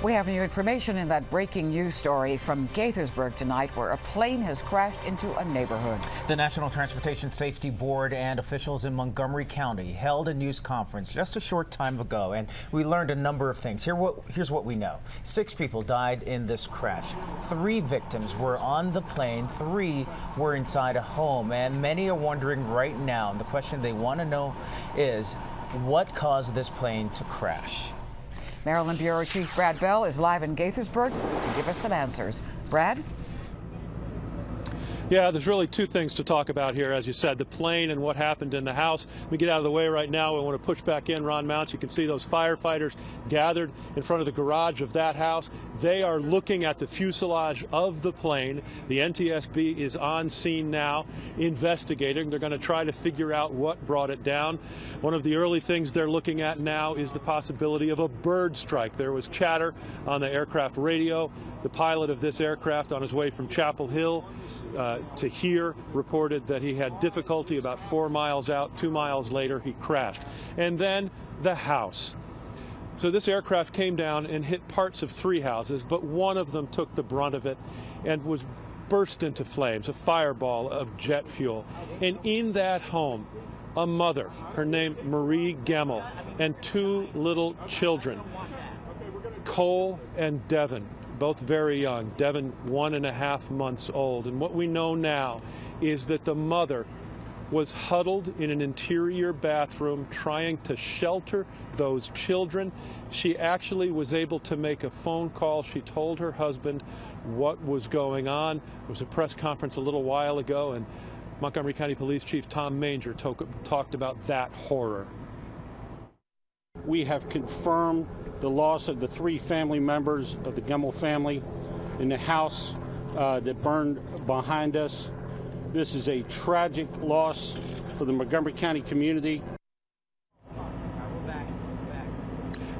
We have new information in that breaking news story from Gaithersburg tonight, where a plane has crashed into a neighborhood. The National Transportation Safety Board and officials in Montgomery County held a news conference just a short time ago, and we learned a number of things. Here's what we know. 6 people died in this crash. 3 victims were on the plane, 3 were inside a home, and many are wondering right now, and the question they want to know is, what caused this plane to crash? Maryland Bureau Chief Brad Bell is live in Gaithersburg to give us some answers. Brad? Yeah, there's really 2 things to talk about here, as you said, the plane and what happened in the house. Let me get out of the way right now. I want to push back in Ron Mounts. You can see those firefighters gathered in front of the garage of that house. They are looking at the fuselage of the plane. The NTSB is on scene now investigating. They're going to try to figure out what brought it down. One of the early things they're looking at now is the possibility of a bird strike. There was chatter on the aircraft radio. The pilot of this aircraft on his way from Chapel Hill to here reported that he had difficulty about 4 miles out. 2 miles later, he crashed. And then the house. So this aircraft came down and hit parts of 3 houses, but one of them took the brunt of it and was burst into flames, a fireball of jet fuel. And in that home, a mother, her name Marie Gemmel, and 2 little children, Cole and Devin. Both very young, Devin 1.5 months old. And what we know now is that the mother was huddled in an interior bathroom trying to shelter those children. She actually was able to make a phone call. She told her husband what was going on. There was a press conference a little while ago, and Montgomery County Police Chief Tom Manger talked about that horror. We have confirmed the loss of the 3 family members of the Gemmel family in the house that burned behind us. This is a tragic loss for the Montgomery County community.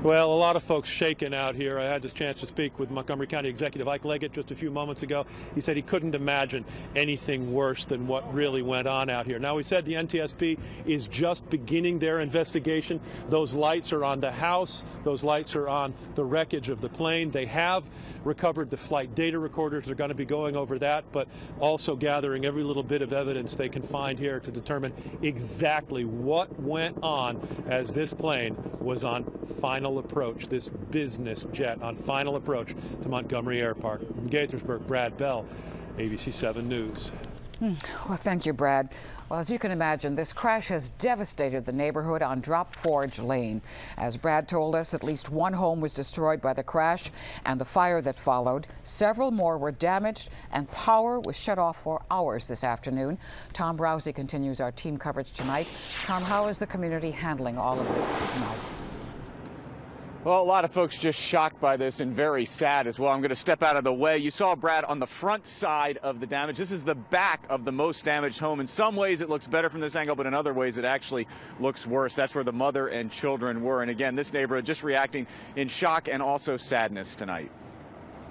Well, a lot of folks shaken out here. I had this chance to speak with Montgomery County Executive Ike Leggett just a few moments ago. He said he couldn't imagine anything worse than what really went on out here. Now, he said the NTSB is just beginning their investigation. Those lights are on the house. Those lights are on the wreckage of the plane. They have recovered the flight data recorders. They're going to be going over that, but also gathering every little bit of evidence they can find here to determine exactly what went on as this plane was on final approach, this business jet on final approach to Montgomery Airport. In Gaithersburg, Brad Bell, ABC 7 News. Well, thank you, Brad. Well, as you can imagine, this crash has devastated the neighborhood on Drop Forge Lane. As Brad told us, at least 1 home was destroyed by the crash and the fire that followed. Several more were damaged, and power was shut off for hours this afternoon. Tom Rousey continues our team coverage tonight. Tom, how is the community handling all of this tonight? Well, a lot of folks just shocked by this and very sad as well. I'm going to step out of the way. You saw Brad on the front side of the damage. This is the back of the most damaged home. In some ways it looks better from this angle, but in other ways it actually looks worse. That's where the mother and children were. And again, this neighborhood just reacting in shock and also sadness tonight.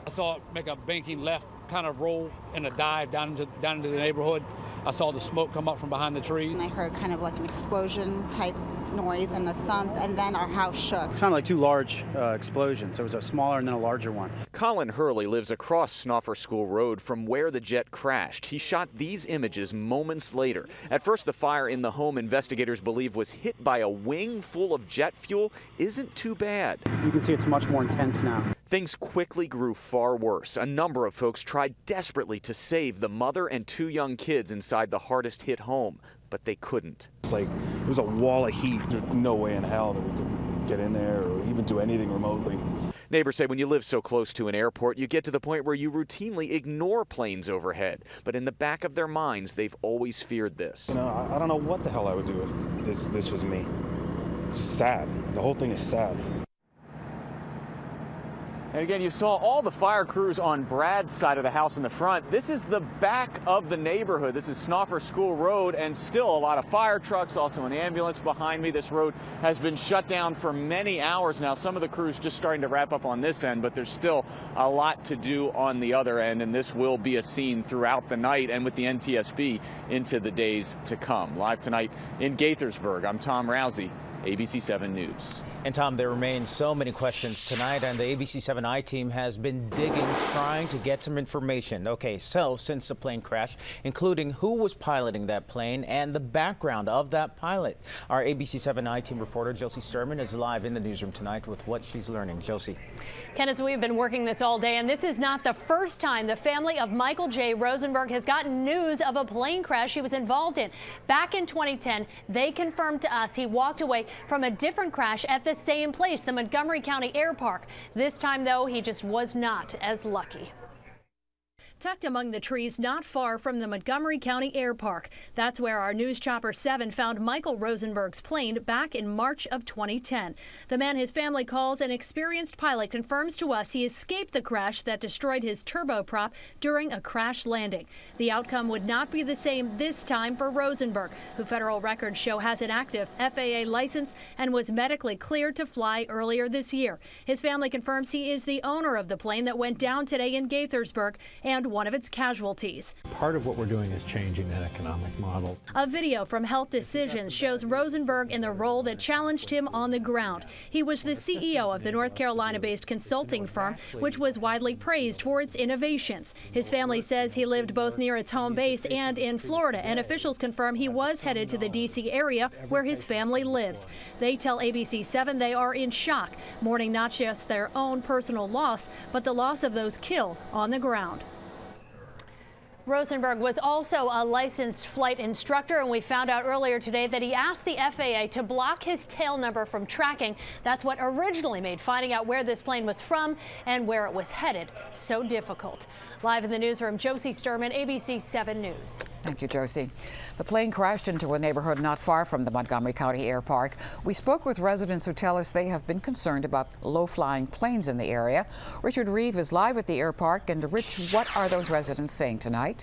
I saw it make a banking left kind of roll and a dive down into the neighborhood. I saw the smoke come up from behind the tree. And I heard kind of like an explosion type noise and the thump, and then our house shook. It sounded like 2 large explosions. There was a smaller and then a larger one. Colin Hurley lives across Snoffer School Road from where the jet crashed. He shot these images moments later. At first, the fire in the home investigators believe was hit by a wing full of jet fuel isn't too bad. You can see it's much more intense now. Things quickly grew far worse. A number of folks tried desperately to save the mother and 2 young kids inside the hardest hit home, but they couldn't. It's like it was a wall of heat. There's no way in hell that we could get in there or even do anything remotely. Neighbors say when you live so close to an airport, you get to the point where you routinely ignore planes overhead. But in the back of their minds, they've always feared this. You know, I don't know what the hell I would do if this was me. It's sad. The whole thing is sad. And again, you saw all the fire crews on Brad's side of the house in the front. This is the back of the neighborhood. This is Snoffer School Road, and still a lot of fire trucks, also an ambulance behind me. This road has been shut down for many hours now. Some of the crews just starting to wrap up on this end, but there's still a lot to do on the other end, and this will be a scene throughout the night and with the NTSB into the days to come. Live tonight in Gaithersburg, I'm Tom Rousey, ABC 7 News. And Tom, there remain so many questions tonight, and the ABC 7 I team has been digging, trying to get some information. Okay, so since the plane crash, including who was piloting that plane and the background of that pilot. Our ABC 7 I team reporter Josie Sturman is live in the newsroom tonight with what she's learning. Josie. Kenneth, we've been working this all day, and this is not the first time the family of Michael J. Rosenberg has gotten news of a plane crash he was involved in. Back in 2010, they confirmed to us he walked away from a different crash at the same place, the Montgomery County Air Park. This time, though, he just was not as lucky. Tucked among the trees not far from the Montgomery County Air Park. That's where our News Chopper 7 found Michael Rosenberg's plane back in March of 2010. The man his family calls an experienced pilot confirms to us he escaped the crash that destroyed his turboprop during a crash landing. The outcome would not be the same this time for Rosenberg, who federal records show has an active FAA license and was medically cleared to fly earlier this year. His family confirms he is the owner of the plane that went down today in Gaithersburg and one of its casualties. Part of what we're doing is changing that economic model. A video from Health Decisions shows Rosenberg in the role that challenged him on the ground. He was the CEO of the North Carolina-based consulting firm, which was widely praised for its innovations. His family says he lived both near its home base and in Florida, and officials confirm he was headed to the D.C. area where his family lives. They tell ABC 7 they are in shock, mourning not just their own personal loss, but the loss of those killed on the ground. Rosenberg was also a licensed flight instructor, and we found out earlier today that he asked the FAA to block his tail number from tracking. That's what originally made finding out where this plane was from and where it was headed so difficult. Live in the newsroom, Josie Sturman, ABC 7 News. Thank you, Josie. The plane crashed into a neighborhood not far from the Montgomery County Air Park. We spoke with residents who tell us they have been concerned about low-flying planes in the area. Richard Reeve is live at the air park. And Rich, what are those residents saying tonight?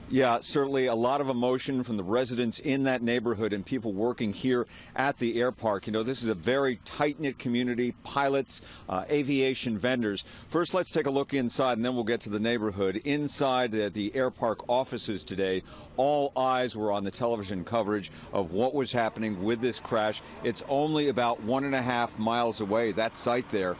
Yeah, certainly a lot of emotion from the residents in that neighborhood and people working here at the air park. You know, this is a very tight-knit community, pilots, aviation vendors. First, let's take a look inside, and then we'll get to the neighborhood. Inside the air park offices today, all eyes were on the television coverage of what was happening with this crash. It's only about 1.5 miles away, that site there.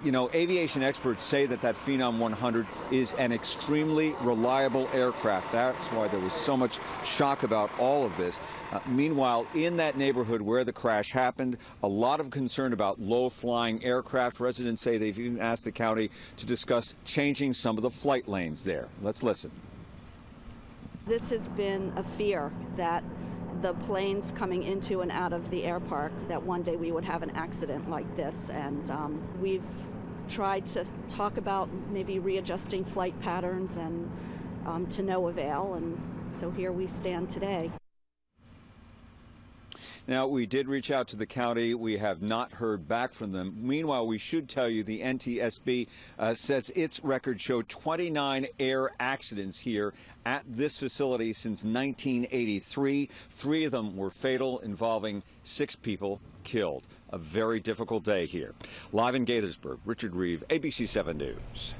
You know, aviation experts say that Phenom 100 is an extremely reliable aircraft. That's why there was so much shock about all of this. Meanwhile, in that neighborhood where the crash happened, a lot of concern about low-flying aircraft. Residents say they've even asked the county to discuss changing some of the flight lanes there. Let's listen. This has been a fear that the planes coming into and out of the air park, that one day we would have an accident like this. And we've tried to talk about maybe readjusting flight patterns and to no avail. And so here we stand today. Now, we did reach out to the county. We have not heard back from them. Meanwhile, we should tell you the NTSB says its record showed 29 air accidents here at this facility since 1983. 3 of them were fatal, involving 6 people killed. A very difficult day here. Live in Gaithersburg, Richard Reeve, ABC 7 News.